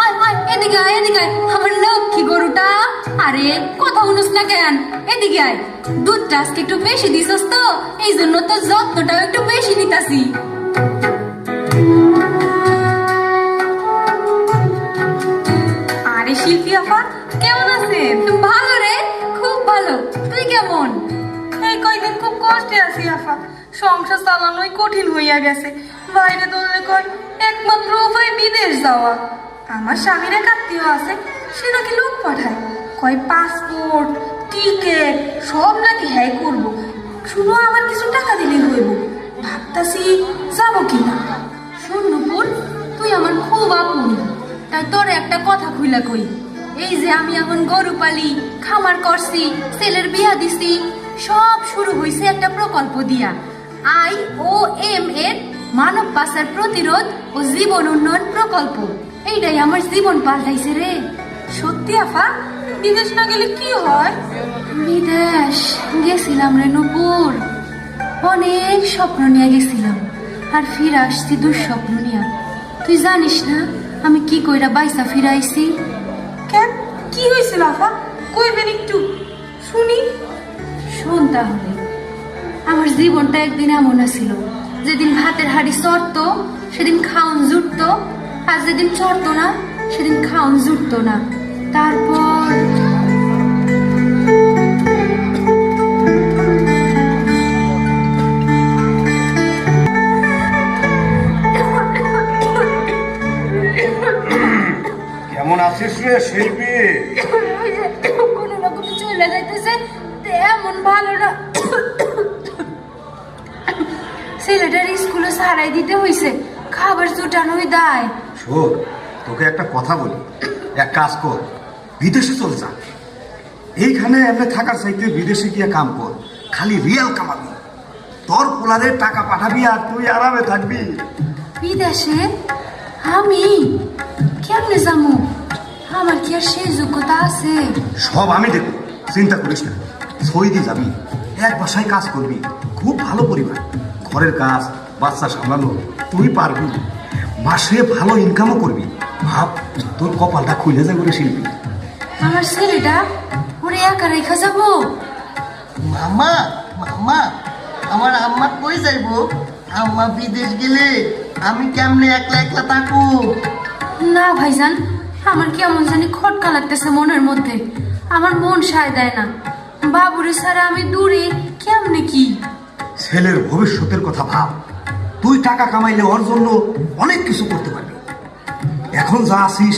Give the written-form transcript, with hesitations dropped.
আয় আয় এদিকে আয় এদিকে আয় আমার লক্ষ্মী গরুটা। আরে কথা শুনুস না কেন? এদিকে আয়। দুধটা আজকে একটু বেশি দিছস তো, এই জন্য তো যত্নটাও একটু বেশি নিতাছি। আরে শিল্পী আপা, কেমন আছেন? ভালো রে, খুব ভালো। তুই কেমন? এই কয়দিন খুব কষ্টে আছি আফা, সংসার চালানোই কঠিন হইয়া গেছে। বাইরে দৌড়লে কয় একমাত্র উপায় বিদেশ যাওয়া। আমার স্বামীর এক আত্মীয় আছে, সে নাকি লোক পাঠায়, কয় পাসপোর্ট টিকেট সব নাকি হ্যাঁ করবো, শুধু আমার কিছু টাকা দিলেই হইব। ভাবতাছি যাবো কিনা। শোন নুপুর, তুই আমার খুব আপন, তাই তোর একটা কথা খুইলা কই। এই যে আমি এখন গরু পালি, খামার করছি, ছেলের বিয়া দিছি, সব শুরু হইছে একটা প্রকল্প দিয়া। IOM এর মানব পাচার প্রতিরোধ ও জীবন উন্নয়ন প্রকল্প। এইটাই আমার জীবন পাল্টাইছে রে। সত্যি আফা, বিদেশ না গেলে কি হয়? বিদেশ গেছিলাম রে নুপুর, অনেক স্বপ্ন নিয়ে গেছিলাম, আর ফিরে আসছি দুঃস্বপ্ন নিয়ে। তুই জানিস না আমি কি কইরা বাইসা ফিরাইছি? কেন, কি হয়েছিল আফা? কইবেন একটু শুনি। শোন তাহলে, আমার জীবনটা একদিন এমন ছিল, যেদিন ভাতের হাড়ি চড়তো সেদিন খাওন জুটতো, আর যেদিন চড়তো না সেদিন খাওন জুটতো না। তারপর কেমন আছিস রে শিল্পী? কোনো রকমে চলে যাইতেছে, এমন ভালো না। ছেলেটার স্কুলে সারাই দিতে হইছে, খাবার জুটানোই দায়। শোন, তোকে একটা কথা বলি, এক কাজ কর, বিদেশে চলে যা। এইখানে এমনি থাকার চাইতে বিদেশে গিয়ে কাম কর, খালি রিয়াল কামাবি, তোর পোলারে টাকা পাঠাবি আর তুই আরামে থাকবি। বিদেশে আমি কেমনে যাবো? আমার কি আর সেই যোগ্যতা আছে? সব আমি দেখব, চিন্তা করিস না। সৌদি যাবি, এক বাসায় কাজ করবি, খুব ভালো পরিবার, ঘরের কাজ বাচ্চা সামলানো তুই পারবি, মাসে ভালো ইনকামও করবি। ভাব, তোর কপালটা খুলে যাবে রে শিল্পী। আমার ছেলেটা ওরে একা রেখা যাবো? মামা মামা, আমার আম্মা কই যাইবো? আম্মা বিদেশ গেলে আমি কেমনে একলা একলা থাকবো? না ভাইজান, আমার কেমন জানি খটকা লাগতেছে মনের মধ্যে, আমার মন সায় দেয় না। বাবুরে ছাড়া আমি দূরে কেমনে কি? ছেলের ভবিষ্যতের কথা ভাব, তুই টাকা কামাইলে ওর জন্য অনেক কিছু করতে পারবি। এখন যা আছিস